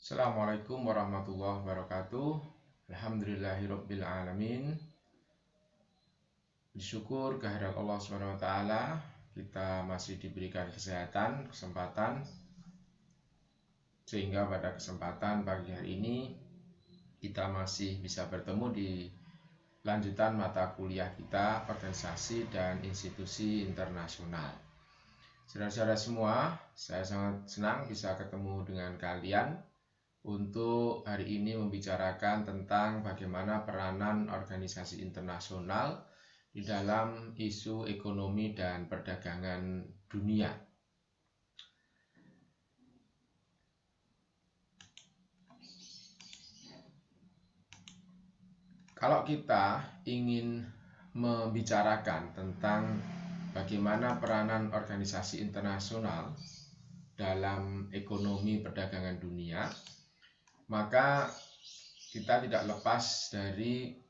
Assalamualaikum warahmatullahi wabarakatuh. Alhamdulillahirabbil alamin. Bersyukur kehadirat Allah Subhanahu wa taala, kita masih diberikan kesehatan, kesempatan sehingga pada kesempatan pagi hari ini kita masih bisa bertemu di lanjutan mata kuliah kita organisasi dan institusi internasional. Saudara-saudara semua, saya sangat senang bisa ketemu dengan kalian untuk hari ini membicarakan tentang bagaimana peranan organisasi internasional di dalam isu ekonomi dan perdagangan dunia. Kalau kita ingin membicarakan tentang bagaimana peranan organisasi internasional dalam ekonomi perdagangan dunia, maka kita tidak lepas dari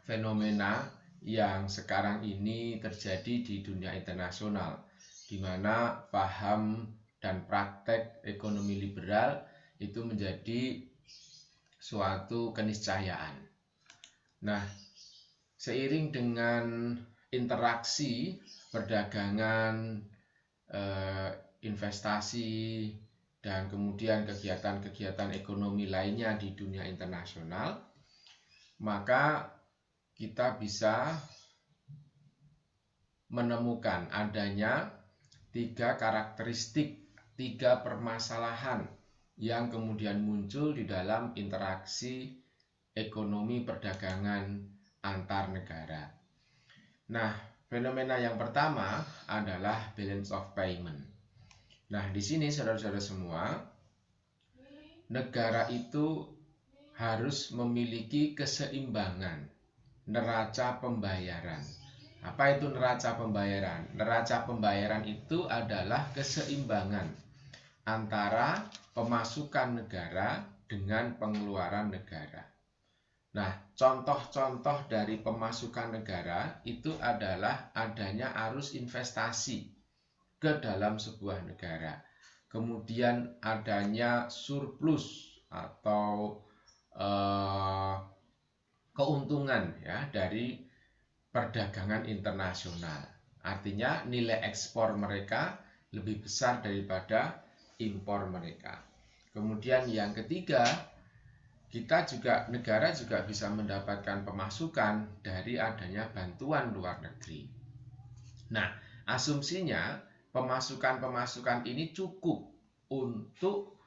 fenomena yang sekarang ini terjadi di dunia internasional, di mana paham dan praktek ekonomi liberal itu menjadi suatu keniscayaan. Nah, seiring dengan interaksi perdagangan, investasi, dan kemudian kegiatan-kegiatan ekonomi lainnya di dunia internasional, maka kita bisa menemukan adanya tiga karakteristik, tiga permasalahan yang kemudian muncul di dalam interaksi ekonomi perdagangan antar negara. Nah, fenomena yang pertama adalah balance of payment. Nah, di sini saudara-saudara semua, negara itu harus memiliki keseimbangan neraca pembayaran. Apa itu neraca pembayaran? Neraca pembayaran itu adalah keseimbangan antara pemasukan negara dengan pengeluaran negara. Nah, contoh-contoh dari pemasukan negara itu adalah adanya arus investasi ke dalam sebuah negara. Kemudian adanya surplus atau keuntungan ya dari perdagangan internasional. Artinya nilai ekspor mereka lebih besar daripada impor mereka. Kemudian yang ketiga, negara juga bisa mendapatkan pemasukan dari adanya bantuan luar negeri. Nah, asumsinya pemasukan ini cukup untuk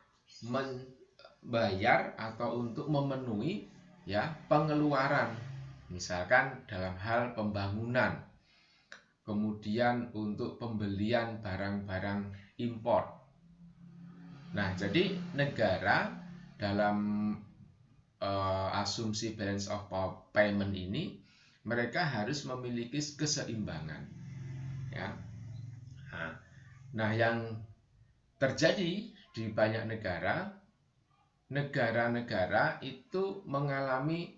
membayar atau untuk memenuhi ya pengeluaran, misalkan dalam hal pembangunan, kemudian untuk pembelian barang-barang impor. Nah, jadi negara dalam asumsi balance of payment ini, mereka harus memiliki keseimbangan ya. Nah, yang terjadi di banyak negara itu mengalami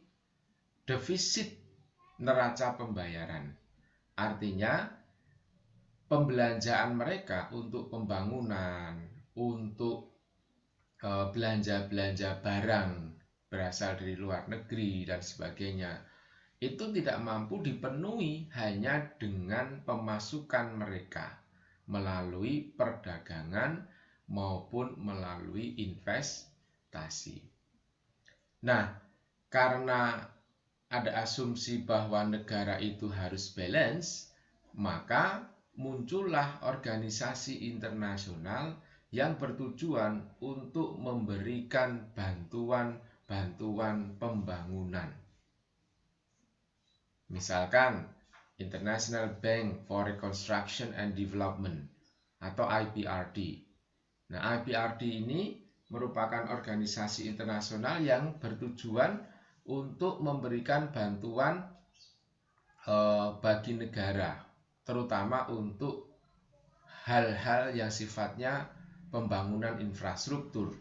defisit neraca pembayaran. Artinya pembelanjaan mereka untuk pembangunan, untuk belanja-belanja barang berasal dari luar negeri dan sebagainya, itu tidak mampu dipenuhi hanya dengan pemasukan mereka melalui perdagangan maupun melalui investasi. Nah, karena ada asumsi bahwa negara itu harus balance, maka muncullah organisasi internasional yang bertujuan untuk memberikan bantuan pembangunan. Misalkan International Bank for Reconstruction and Development atau IBRD. Nah, IBRD ini merupakan organisasi internasional yang bertujuan untuk memberikan bantuan bagi negara, terutama untuk hal-hal yang sifatnya pembangunan infrastruktur.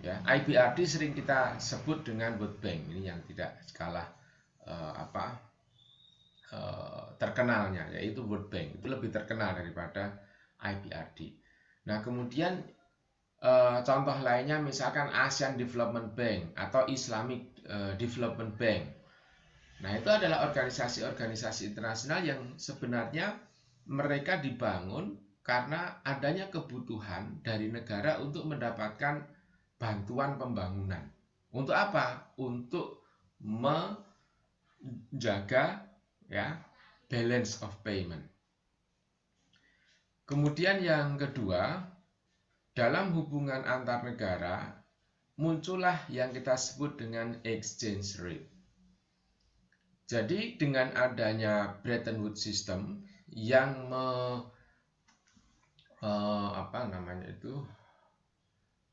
Ya, IBRD sering kita sebut dengan World Bank, ini yang tidak kalah terkenalnya, yaitu World Bank. Itu lebih terkenal daripada IBRD. Nah, kemudian Contoh lainnya misalkan Asian Development Bank atau Islamic Development Bank. Nah, itu adalah organisasi-organisasi internasional yang sebenarnya mereka dibangun karena adanya kebutuhan dari negara untuk mendapatkan bantuan pembangunan. Untuk apa? Untuk menjaga ya balance of payment. Kemudian yang kedua, dalam hubungan antar negara muncullah yang kita sebut dengan exchange rate. Jadi dengan adanya Bretton Woods System yang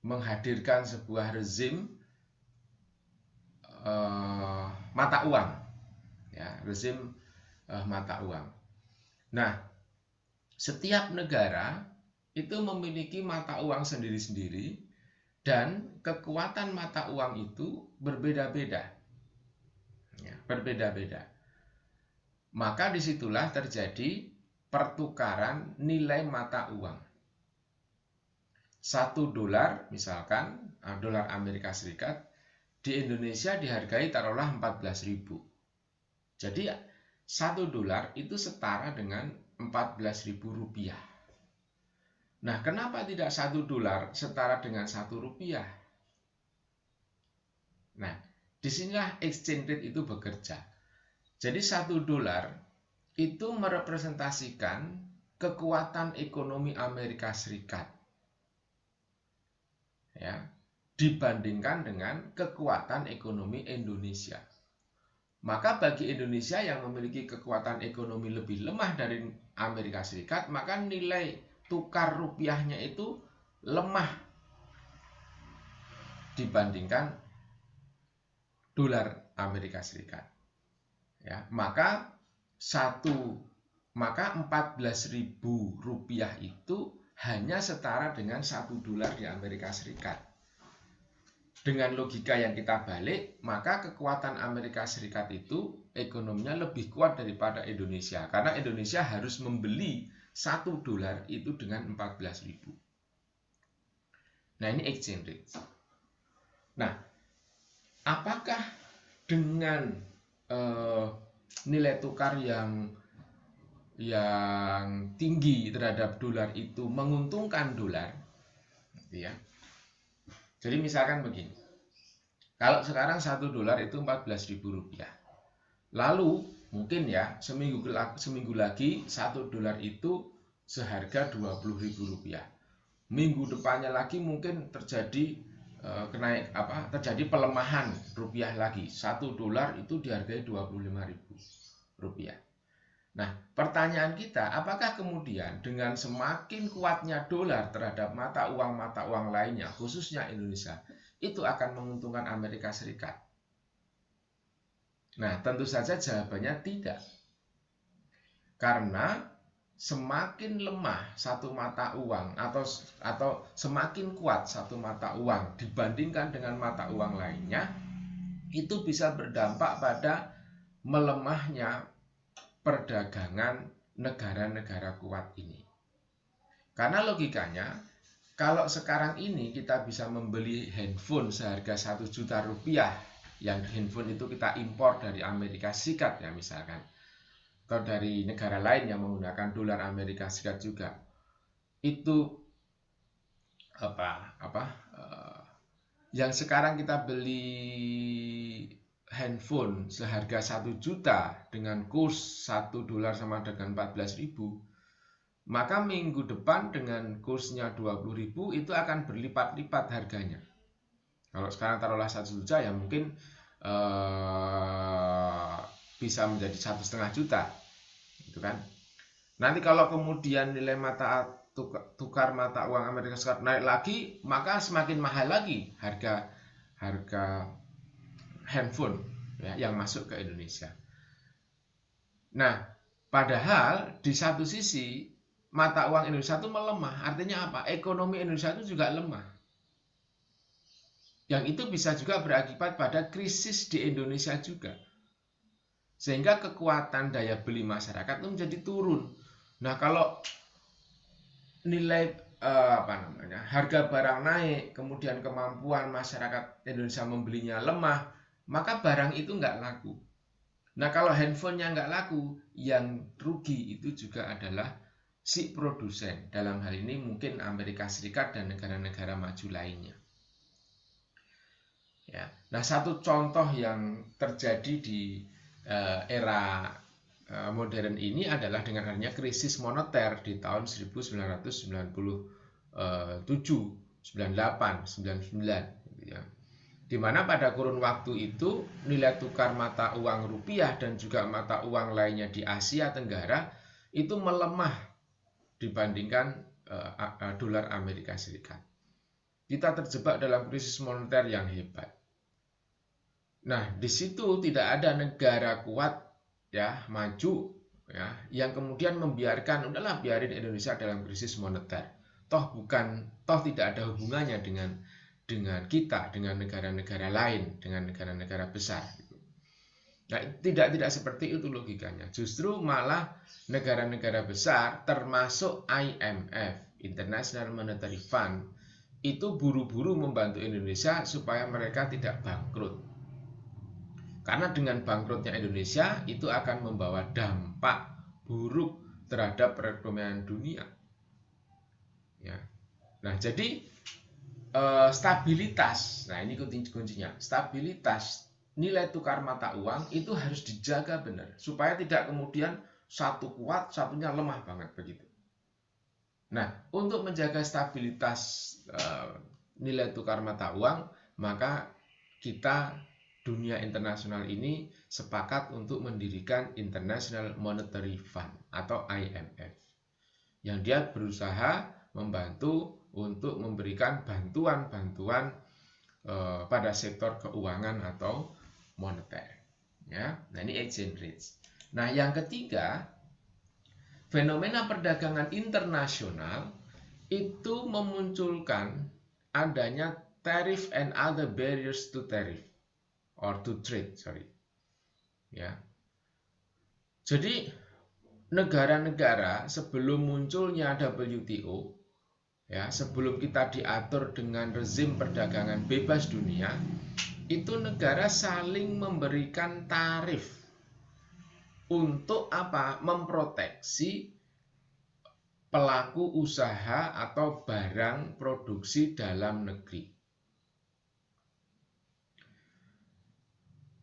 menghadirkan sebuah rezim mata uang, ya, rezim mata uang. Nah, setiap negara itu memiliki mata uang sendiri-sendiri dan kekuatan mata uang itu berbeda-beda. Ya, berbeda-beda. Maka disitulah terjadi pertukaran nilai mata uang. $1 misalkan, dolar Amerika Serikat, di Indonesia dihargai taruhlah 14.000. Jadi $1 itu setara dengan 14.000 rupiah. Nah, kenapa tidak $1 setara dengan Rp1? Nah, disinilah exchange rate itu bekerja. Jadi $1 itu merepresentasikan kekuatan ekonomi Amerika Serikat, ya, dibandingkan dengan kekuatan ekonomi Indonesia. Maka bagi Indonesia yang memiliki kekuatan ekonomi lebih lemah dari Amerika Serikat, maka nilai tukar rupiahnya itu lemah dibandingkan dolar Amerika Serikat. Ya, maka 14.000 rupiah itu hanya setara dengan $1 di Amerika Serikat. Dengan logika yang kita balik, maka kekuatan Amerika Serikat itu ekonominya lebih kuat daripada Indonesia. Karena Indonesia harus membeli $1 itu dengan 14.000. Nah, ini exchange rate. Nah, apakah dengan nilai tukar yang tinggi terhadap dolar itu menguntungkan dolar? Ya. Jadi misalkan begini, kalau sekarang $1 itu 14.000 rupiah. Lalu mungkin ya seminggu lagi $1 itu seharga 20.000 rupiah. Minggu depannya lagi mungkin terjadi terjadi pelemahan rupiah lagi. $1 itu dihargai 25.000 rupiah. Nah, pertanyaan kita, apakah kemudian dengan semakin kuatnya dolar terhadap mata uang lainnya, khususnya Indonesia, itu akan menguntungkan Amerika Serikat? Nah, tentu saja jawabannya tidak. Karena semakin lemah satu mata uang atau semakin kuat satu mata uang dibandingkan dengan mata uang lainnya, itu bisa berdampak pada melemahnya perdagangan negara-negara kuat ini. Karena logikanya, kalau sekarang ini kita bisa membeli handphone seharga 1 juta rupiah, yang handphone itu kita impor dari Amerika Serikat ya misalkan, atau dari negara lain yang menggunakan dolar Amerika Serikat juga, itu yang sekarang kita beli handphone seharga 1 juta dengan kurs $1 sama dengan 14.000, maka minggu depan dengan kursnya 20.000 itu akan berlipat-lipat harganya. Kalau sekarang taruhlah 1 juta ya mungkin bisa menjadi 1,5 juta, gitu kan? Nanti kalau kemudian nilai tukar mata uang Amerika Serikat naik lagi, maka semakin mahal lagi harga handphone ya, yang masuk ke Indonesia. Nah, padahal di satu sisi mata uang Indonesia itu melemah. Artinya apa? Ekonomi Indonesia itu juga lemah. Yang itu bisa juga berakibat pada krisis di Indonesia juga. Sehingga kekuatan daya beli masyarakat itu menjadi turun. Nah, kalau nilai harga barang naik, kemudian kemampuan masyarakat Indonesia membelinya lemah, maka barang itu nggak laku. Nah, kalau handphonenya nggak laku, yang rugi itu juga adalah si produsen. Dalam hal ini mungkin Amerika Serikat dan negara-negara maju lainnya. Ya. Nah, satu contoh yang terjadi di era modern ini adalah dengan adanya krisis moneter di tahun 1997, 98, 99, gitu ya. Di mana pada kurun waktu itu nilai tukar mata uang rupiah dan juga mata uang lainnya di Asia Tenggara itu melemah dibandingkan dolar Amerika Serikat. Kita terjebak dalam krisis moneter yang hebat. Nah, di situ tidak ada negara kuat ya, maju ya, yang kemudian membiarkan udahlah biarin Indonesia dalam krisis moneter. Toh tidak ada hubungannya dengan kita, dengan negara-negara lain, dengan negara-negara besar. Nah, tidak seperti itu logikanya. Justru malah negara-negara besar, termasuk IMF, International Monetary Fund, itu buru-buru membantu Indonesia supaya mereka tidak bangkrut. Karena dengan bangkrutnya Indonesia, itu akan membawa dampak buruk terhadap perekonomian dunia. Ya. Nah, jadi stabilitas, nah ini kuncinya, stabilitas nilai tukar mata uang itu harus dijaga benar supaya tidak kemudian satu kuat, satunya lemah banget begitu. Nah, untuk menjaga stabilitas nilai tukar mata uang, maka kita dunia internasional ini sepakat untuk mendirikan International Monetary Fund atau IMF, yang dia berusaha membantu untuk memberikan bantuan-bantuan pada sektor keuangan atau moneter. Ya, nah ini exchange rates. Nah, yang ketiga, fenomena perdagangan internasional itu memunculkan adanya tariff and other barriers to tariff or to trade, Ya. Jadi negara-negara sebelum munculnya WTO, ya, sebelum kita diatur dengan rezim perdagangan bebas dunia, itu negara saling memberikan tarif untuk apa? Memproteksi pelaku usaha atau barang produksi dalam negeri.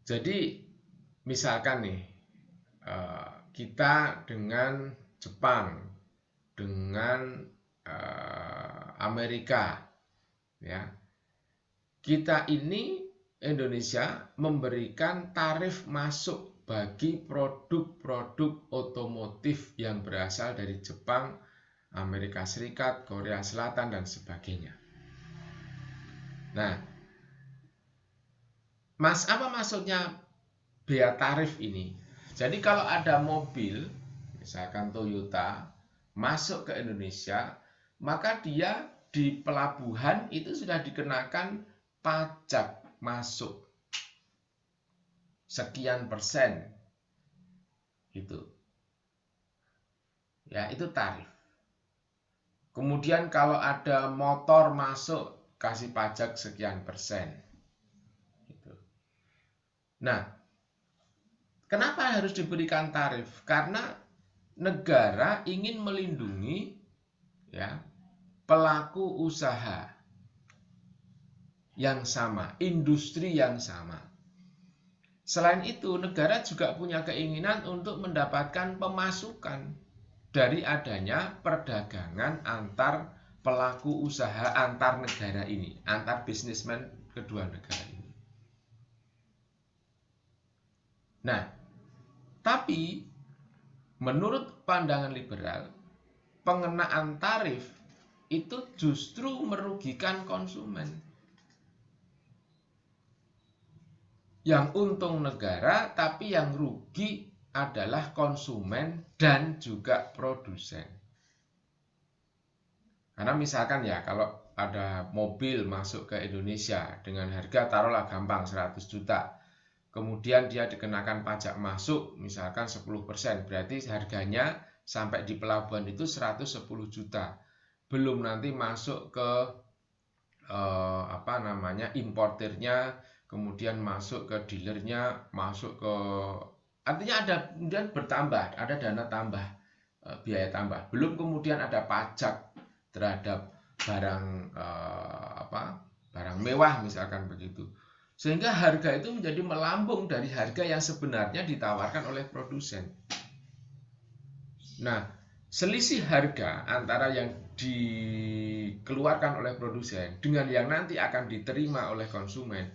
Jadi misalkan nih, kita dengan Jepang, dengan Amerika, ya, kita ini Indonesia memberikan tarif masuk bagi produk-produk otomotif yang berasal dari Jepang, Amerika Serikat, Korea Selatan, dan sebagainya. Nah, apa maksudnya bea tarif ini? Jadi kalau ada mobil, misalkan Toyota, masuk ke Indonesia, maka dia di pelabuhan itu sudah dikenakan pajak masuk sekian persen, gitu. Ya, itu tarif. Kemudian kalau ada motor masuk, kasih pajak sekian persen, gitu. Nah, kenapa harus diberikan tarif? Karena negara ingin melindungi, ya, pelaku usaha yang sama, industri yang sama. Selain itu, negara juga punya keinginan untuk mendapatkan pemasukan dari adanya perdagangan antar pelaku usaha antar negara ini, antar bisnismen kedua negara ini. Nah, tapi menurut pandangan liberal, pengenaan tarif itu justru merugikan konsumen. Yang untung negara, tapi yang rugi adalah konsumen dan juga produsen. Karena misalkan ya, kalau ada mobil masuk ke Indonesia dengan harga taruhlah gampang 100 juta. Kemudian dia dikenakan pajak masuk misalkan 10%, berarti harganya sampai di pelabuhan itu 110 juta. belum nanti masuk ke importirnya, kemudian masuk ke dealernya, masuk ke, artinya ada kemudian bertambah, ada dana tambah, biaya tambah. Belum kemudian ada pajak terhadap barang barang mewah misalkan begitu. Sehingga harga itu menjadi melambung dari harga yang sebenarnya ditawarkan oleh produsen. Nah, selisih harga antara yang dikeluarkan oleh produsen dengan yang nanti akan diterima oleh konsumen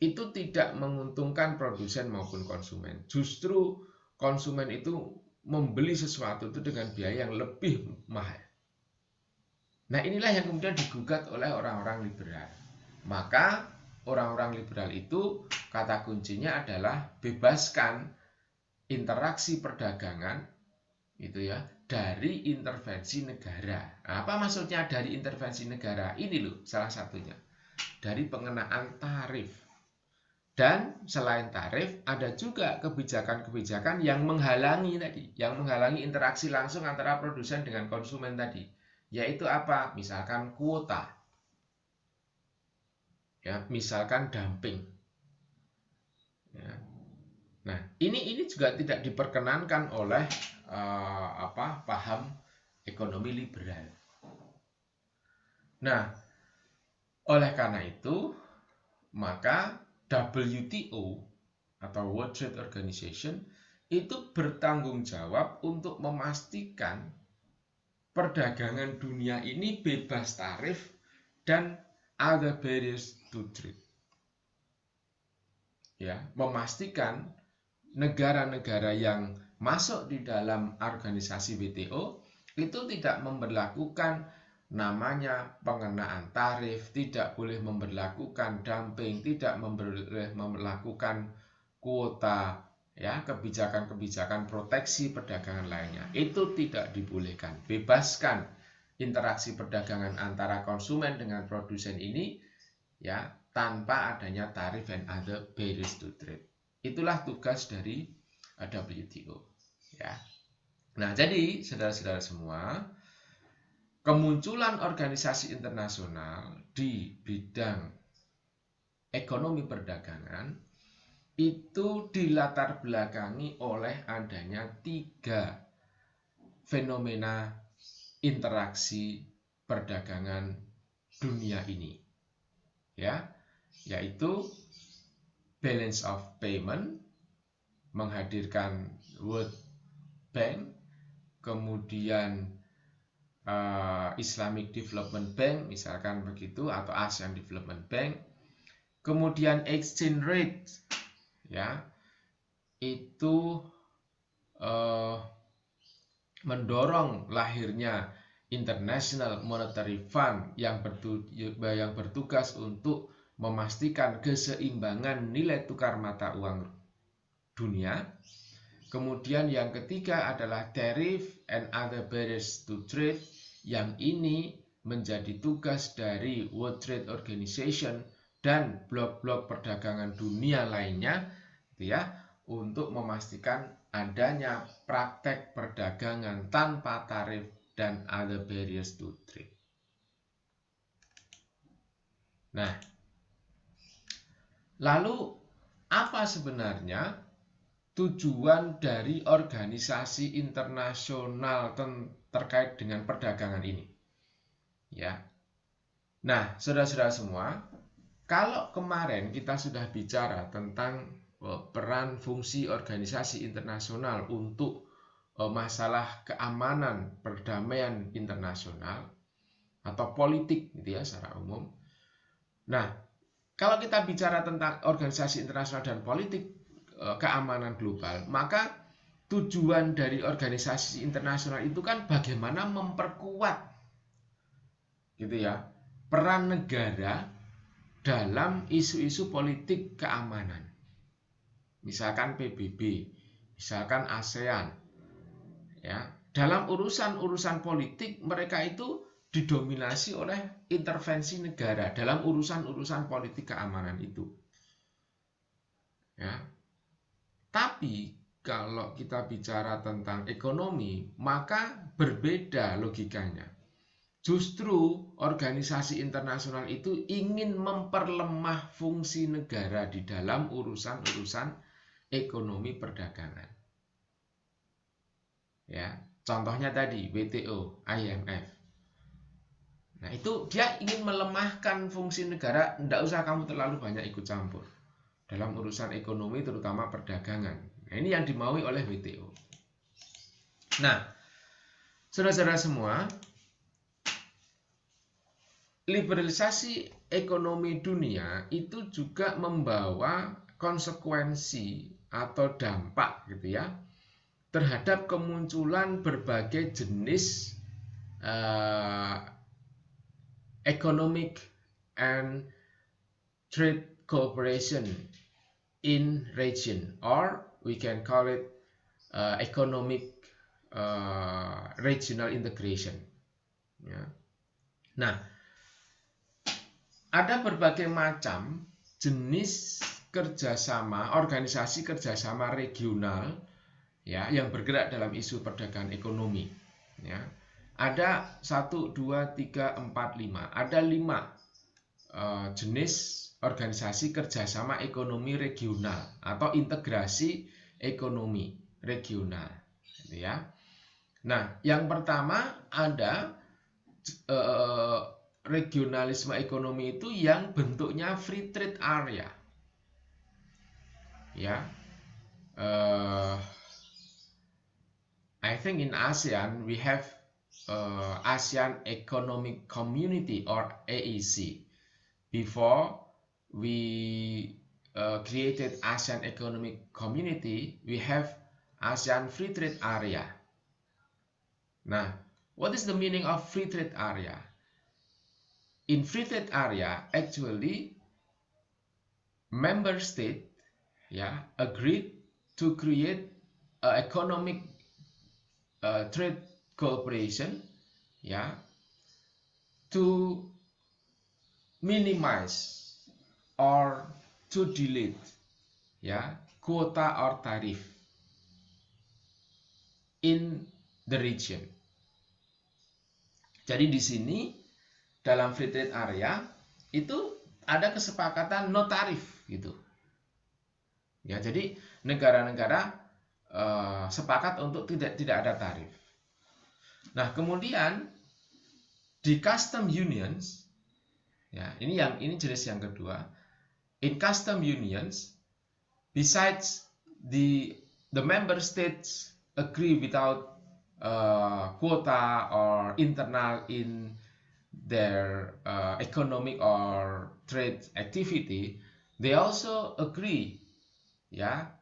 itu tidak menguntungkan produsen maupun konsumen. Justru konsumen itu membeli sesuatu itu dengan biaya yang lebih mahal. Nah, inilah yang kemudian digugat oleh orang-orang liberal. Maka orang-orang liberal itu kata kuncinya adalah bebaskan interaksi perdagangan itu ya dari intervensi negara. Apa maksudnya dari intervensi negara? Ini loh salah satunya. Dari pengenaan tarif. Dan selain tarif ada juga kebijakan-kebijakan yang menghalangi tadi, yang menghalangi interaksi langsung antara produsen dengan konsumen tadi. Yaitu apa? Misalkan kuota. Ya, misalkan dumping. Ya. Nah, ini juga tidak diperkenankan oleh paham ekonomi liberal. Nah, oleh karena itu, maka WTO atau World Trade Organization itu bertanggung jawab untuk memastikan perdagangan dunia ini bebas tarif dan other barriers to trade. Ya, memastikan negara-negara yang masuk di dalam organisasi WTO itu tidak memberlakukan namanya pengenaan tarif, tidak boleh memberlakukan dumping, tidak boleh memberlakukan kuota, ya, kebijakan-kebijakan proteksi perdagangan lainnya. Itu tidak dibolehkan. Bebaskan interaksi perdagangan antara konsumen dengan produsen ini, ya, tanpa adanya tarif and other barriers to trade. Itulah tugas dari WTO. Ya. Nah, jadi saudara-saudara semua, kemunculan organisasi internasional di bidang ekonomi perdagangan itu dilatar belakangi oleh adanya 3 fenomena interaksi perdagangan dunia ini. Ya, yaitu balance of payment, menghadirkan World Bank, kemudian Islamic Development Bank, misalkan begitu, atau Asian Development Bank, kemudian exchange rate, ya, itu mendorong lahirnya International Monetary Fund yang bertugas untuk memastikan keseimbangan nilai tukar mata uang dunia. Kemudian yang ketiga adalah tariff and other barriers to trade, yang ini menjadi tugas dari World Trade Organization dan blok-blok perdagangan dunia lainnya, ya, untuk memastikan adanya praktek perdagangan tanpa tarif dan other barriers to trade. Nah, lalu apa sebenarnya tujuan dari organisasi internasional terkait dengan perdagangan ini? Ya. Nah, saudara-saudara semua, kalau kemarin kita sudah bicara tentang peran fungsi organisasi internasional untuk masalah keamanan perdamaian internasional atau politik gitu ya secara umum. Nah, kalau kita bicara tentang organisasi internasional dan politik keamanan global, maka tujuan dari organisasi internasional itu kan bagaimana memperkuat gitu ya peran negara dalam isu-isu politik keamanan. Misalkan PBB, misalkan ASEAN. Ya, dalam urusan-urusan politik mereka itu didominasi oleh intervensi negara dalam urusan-urusan politik keamanan itu. Ya. Tapi kalau kita bicara tentang ekonomi, maka berbeda logikanya. Justru organisasi internasional itu ingin memperlemah fungsi negara di dalam urusan-urusan ekonomi perdagangan. Ya, contohnya tadi WTO, IMF. Nah, itu dia ingin melemahkan fungsi negara, tidak usah kamu terlalu banyak ikut campur dalam urusan ekonomi terutama perdagangan. Nah, ini yang dimaui oleh WTO. Nah, saudara-saudara semua, liberalisasi ekonomi dunia itu juga membawa konsekuensi atau dampak gitu ya terhadap kemunculan berbagai jenis economic and trade cooperation in region, or we can call it economic regional integration. Ya. Nah, ada berbagai macam jenis kerjasama, organisasi kerjasama regional ya, yang bergerak dalam isu perdagangan ekonomi. Ya. Ada 1, 2, 3, 4, 5. Ada 5 jenis organisasi kerjasama ekonomi regional atau integrasi ekonomi regional. Ya. Nah, yang pertama ada regionalisme ekonomi itu yang bentuknya free trade area. Ya, I think in ASEAN we have ASEAN Economic Community or AEC. Before we created ASEAN Economic Community, we have ASEAN Free Trade Area. Nah, what is the meaning of free trade area? In free trade area, actually, member state agreed to create economic trade cooperation to minimize or to delete quota or tariff in the region. Jadi di sini dalam free trade area itu ada kesepakatan no tarif gitu. Ya, jadi negara-negara sepakat untuk tidak ada tarif. Nah, kemudian di custom unions, ya, ini jenis yang kedua. In custom unions, besides the member states agree without quota or internal in their economic or trade activity, they also agree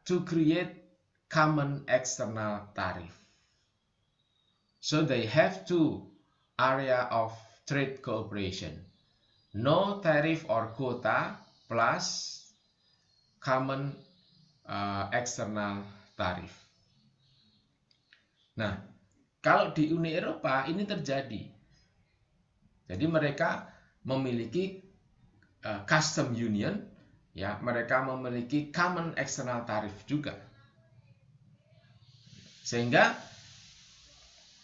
to create common external tariff. So they have 2 area of trade cooperation. No tariff or quota plus common external tariff. Nah, kalau di Uni Eropa ini terjadi. Jadi mereka memiliki custom union, mereka memiliki common external tariff juga. Sehingga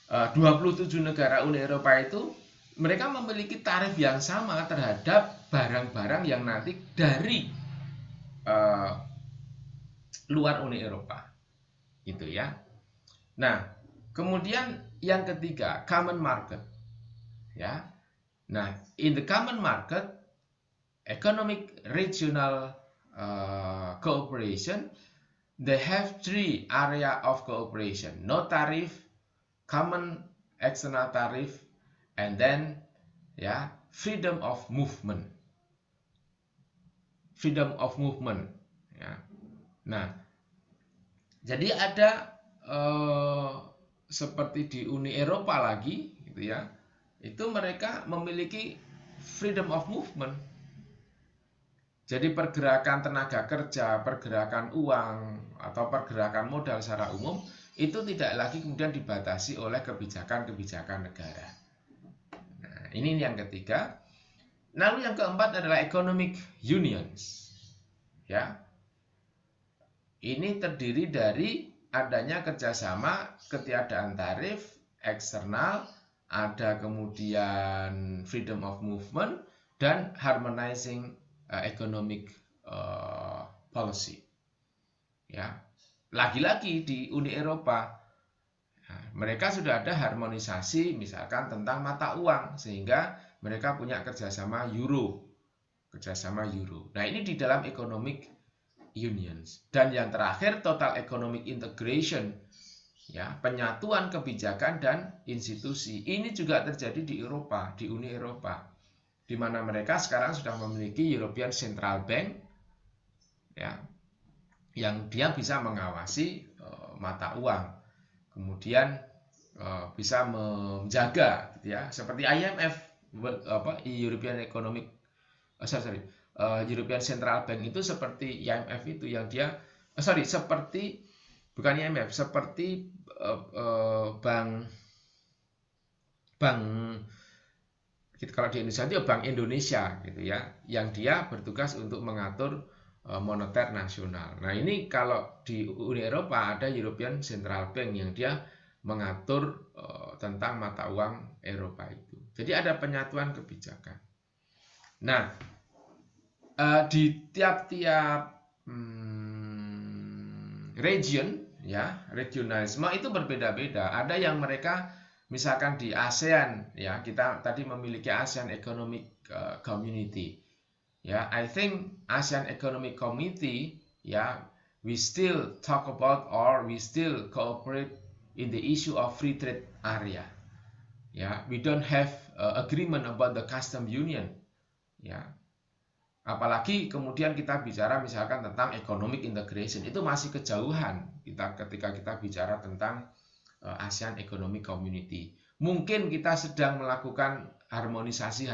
27 negara Uni Eropa itu mereka memiliki tarif yang sama terhadap barang-barang yang nanti dari luar Uni Eropa. Gitu ya. Nah, kemudian yang ketiga, common market. Ya. Nah, in the common market, economic regional cooperation, they have 3 area of cooperation. No tariff, common external tariff, and then freedom of movement. Freedom of movement. Ya. Nah, jadi ada seperti di Uni Eropa lagi, gitu ya. Itu mereka memiliki freedom of movement. Jadi pergerakan tenaga kerja, pergerakan uang, atau pergerakan modal secara umum itu tidak lagi kemudian dibatasi oleh kebijakan-kebijakan negara. Nah, ini yang ketiga. Lalu yang keempat adalah economic unions. Ya. Ini terdiri dari adanya kerjasama, ketiadaan tarif, eksternal, ada kemudian freedom of movement, dan harmonizing economic policy. Ya, lagi-lagi di Uni Eropa, mereka sudah ada harmonisasi misalkan tentang mata uang, sehingga mereka punya kerjasama euro. Nah, ini di dalam economic unions. Dan yang terakhir, total economic integration, ya, penyatuan kebijakan dan institusi. Ini juga terjadi di Eropa, di Uni Eropa, di mana mereka sekarang sudah memiliki European Central Bank, ya, yang dia bisa mengawasi mata uang, kemudian bisa menjaga, gitu ya, seperti IMF, European Economic European Central Bank itu seperti IMF itu, yang dia seperti bukan IMF, seperti bank kalau di Indonesia itu Bank Indonesia, gitu ya, yang dia bertugas untuk mengatur moneter nasional. Nah, ini kalau di Uni Eropa ada European Central Bank yang dia mengatur tentang mata uang Eropa itu. Jadi ada penyatuan kebijakan. Nah, di tiap-tiap region, ya, regionalisme itu berbeda-beda. Ada yang mereka misalkan di ASEAN, ya, kita tadi memiliki ASEAN Economic Community. Ya, I think ASEAN Economic Committee, ya, we still talk about or we still cooperate in the issue of free trade area. Ya, we don't have agreement about the custom union. Ya, apalagi kemudian kita bicara misalkan tentang economic integration, itu masih kejauhan ketika kita bicara tentang ASEAN Economic Community. Mungkin kita sedang melakukan harmonisasi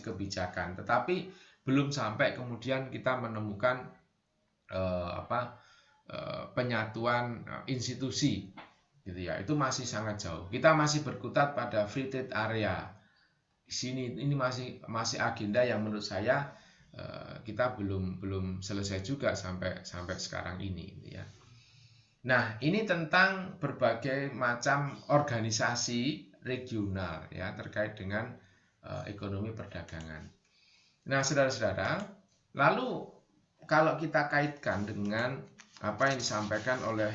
kebijakan, tetapi belum sampai kemudian kita menemukan penyatuan institusi, gitu ya. Itu masih sangat jauh. Kita masih berkutat pada free trade area. Di sini ini masih agenda yang menurut saya kita belum selesai juga sampai sekarang ini, gitu ya. Nah, ini tentang berbagai macam organisasi regional, ya, terkait dengan ekonomi perdagangan. Nah, saudara-saudara, lalu kalau kita kaitkan dengan apa yang disampaikan oleh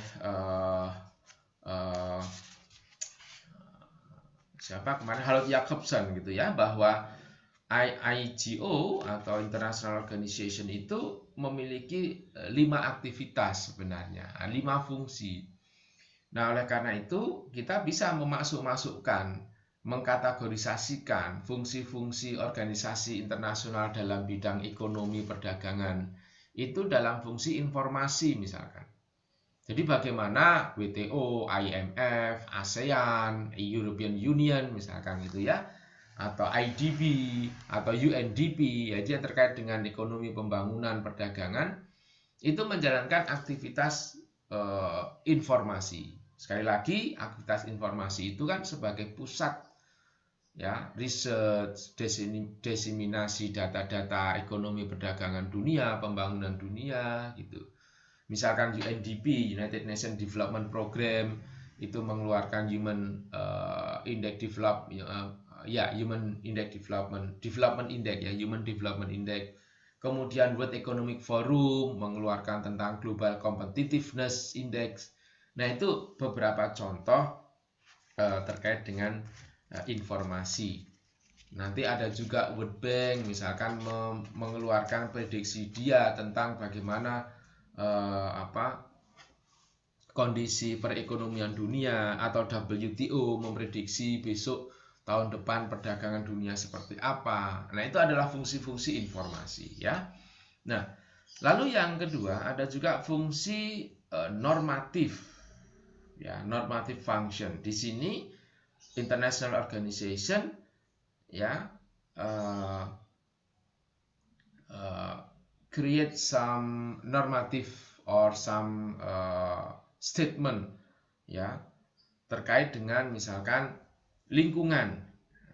siapa kemarin, Harold Jacobson, gitu ya, bahwa IGO atau International Organization itu memiliki 5 aktivitas sebenarnya, 5 fungsi. Nah, oleh karena itu kita bisa mengkategorisasikan fungsi-fungsi organisasi internasional dalam bidang ekonomi perdagangan itu dalam fungsi informasi misalkan. Jadi bagaimana WTO, IMF, ASEAN, European Union misalkan, gitu ya, atau IDB atau UNDP, ya, dia terkait dengan ekonomi pembangunan perdagangan, itu menjalankan aktivitas informasi. Sekali lagi, aktivitas informasi itu kan sebagai pusat, ya, research, diseminasi data-data ekonomi perdagangan dunia, pembangunan dunia, gitu. Misalkan UNDP, United Nations Development Program, itu mengeluarkan Human Index Human Index Development Index, ya, Human Development Index. Kemudian World Economic Forum mengeluarkan tentang Global Competitiveness Index. Nah, itu beberapa contoh terkait dengan informasi. Nanti ada juga World Bank misalkan mengeluarkan prediksi dia tentang bagaimana kondisi perekonomian dunia, atau WTO memprediksi besok tahun depan perdagangan dunia seperti apa. Nah, itu adalah fungsi-fungsi informasi, ya. Nah, lalu yang kedua ada juga fungsi normatif, ya, normative function. Di sini international organization, ya, create some normative or some statement, ya, terkait dengan misalkan lingkungan.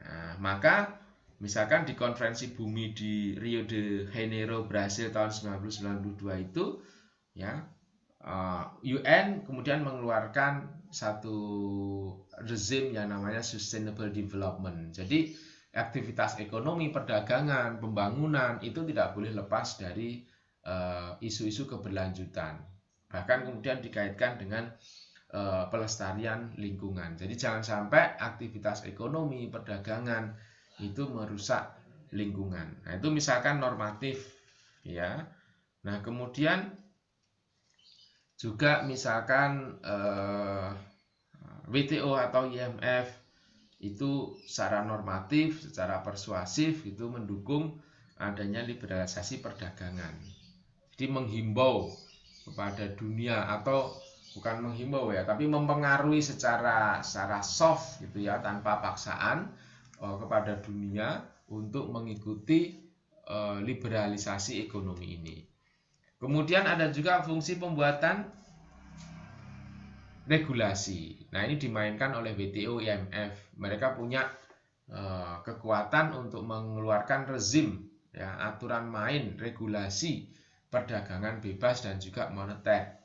Nah, maka misalkan di konferensi bumi di Rio de Janeiro, Brasil tahun 1992 itu, ya, UN kemudian mengeluarkan satu rezim yang namanya sustainable development. Jadi aktivitas ekonomi, perdagangan, pembangunan itu tidak boleh lepas dari isu-isu keberlanjutan. Bahkan kemudian dikaitkan dengan pelestarian lingkungan. Jadi jangan sampai aktivitas ekonomi, perdagangan itu merusak lingkungan. Nah, itu misalkan normatif ya. Nah, kemudian juga misalkan WTO atau IMF itu secara normatif, secara persuasif itu mendukung adanya liberalisasi perdagangan. Jadi menghimbau kepada dunia, atau bukan menghimbau ya, tapi mempengaruhi secara soft gitu ya, tanpa paksaan kepada dunia untuk mengikuti liberalisasi ekonomi ini. Kemudian ada juga fungsi pembuatan regulasi. Nah, ini dimainkan oleh WTO, IMF. Mereka punya kekuatan untuk mengeluarkan rezim ya, aturan main, regulasi perdagangan bebas dan juga moneter.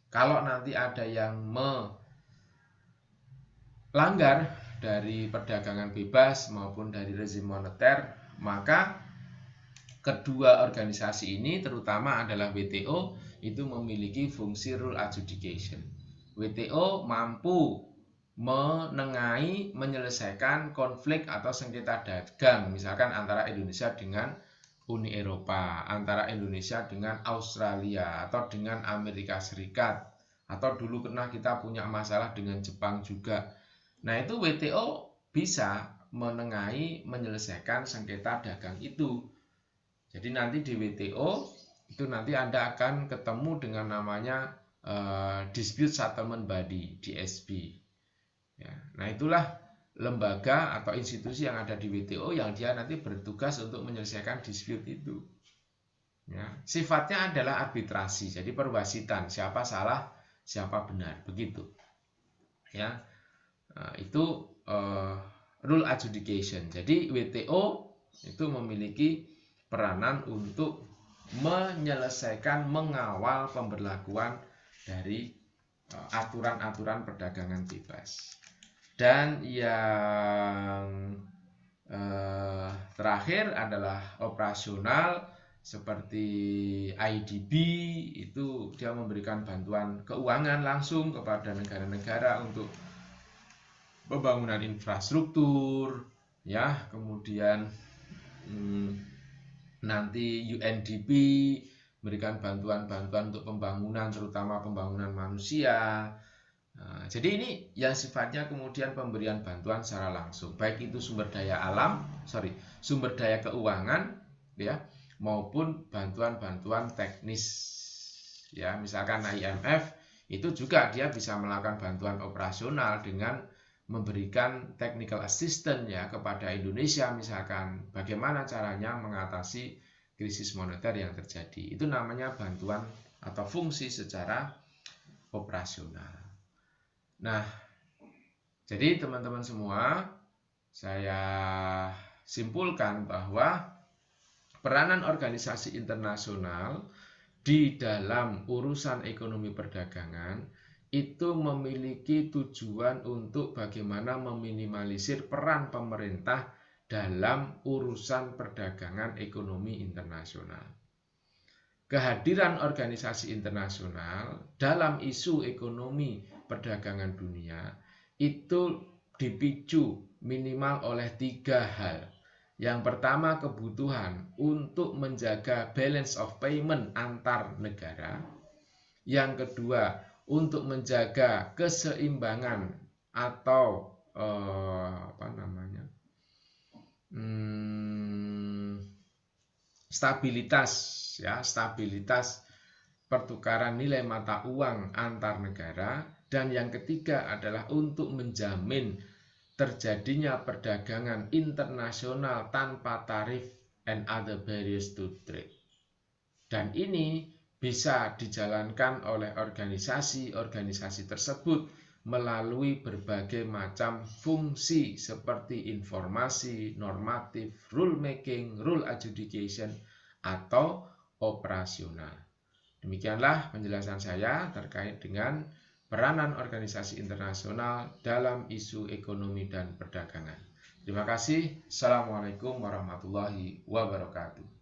Kalau nanti ada yang melanggar dari perdagangan bebas maupun dari rezim moneter, maka kedua organisasi ini, terutama adalah WTO, itu memiliki fungsi rule adjudication. WTO mampu menengahi, menyelesaikan konflik atau sengketa dagang, misalkan antara Indonesia dengan Uni Eropa, antara Indonesia dengan Australia, atau dengan Amerika Serikat, atau dulu pernah kita punya masalah dengan Jepang juga. Nah, itu WTO bisa menengahi, menyelesaikan sengketa dagang itu. Jadi nanti di WTO itu nanti Anda akan ketemu dengan namanya Dispute Settlement Body, DSB. Ya, nah, itulah lembaga atau institusi yang ada di WTO yang dia nanti bertugas untuk menyelesaikan dispute itu. Ya, sifatnya adalah arbitrasi, jadi perwasitan, siapa salah, siapa benar, begitu. Ya, nah, itu rule adjudication. Jadi WTO itu memiliki peranan untuk menyelesaikan, mengawal pemberlakuan dari aturan-aturan perdagangan bebas. Dan yang terakhir adalah operasional, seperti IDB, itu dia memberikan bantuan keuangan langsung kepada negara-negara untuk pembangunan infrastruktur ya. Kemudian nanti UNDP memberikan bantuan-bantuan untuk pembangunan, terutama pembangunan manusia. Nah, jadi ini yang sifatnya kemudian pemberian bantuan secara langsung, baik itu sumber daya keuangan ya, maupun bantuan-bantuan teknis ya. Misalkan IMF itu juga dia bisa melakukan bantuan operasional dengan memberikan technical assistance ya kepada Indonesia, misalkan bagaimana caranya mengatasi krisis moneter yang terjadi. Itu namanya bantuan atau fungsi secara operasional. Nah, jadi teman-teman semua, saya simpulkan bahwa peranan organisasi internasional di dalam urusan ekonomi perdagangan itu memiliki tujuan untuk bagaimana meminimalisir peran pemerintah dalam urusan perdagangan ekonomi internasional. Kehadiran organisasi internasional dalam isu ekonomi perdagangan dunia itu dipicu minimal oleh 3 hal. Yang pertama, kebutuhan untuk menjaga balance of payment antar negara. Yang kedua, untuk menjaga keseimbangan atau stabilitas pertukaran nilai mata uang antar negara. Dan yang ketiga adalah untuk menjamin terjadinya perdagangan internasional tanpa tarif and other barriers to trade. Dan ini bisa dijalankan oleh organisasi-organisasi tersebut melalui berbagai macam fungsi seperti informasi, normatif, rule making, rule adjudication, atau operasional. Demikianlah penjelasan saya terkait dengan peranan organisasi internasional dalam isu ekonomi dan perdagangan. Terima kasih. Assalamualaikum warahmatullahi wabarakatuh.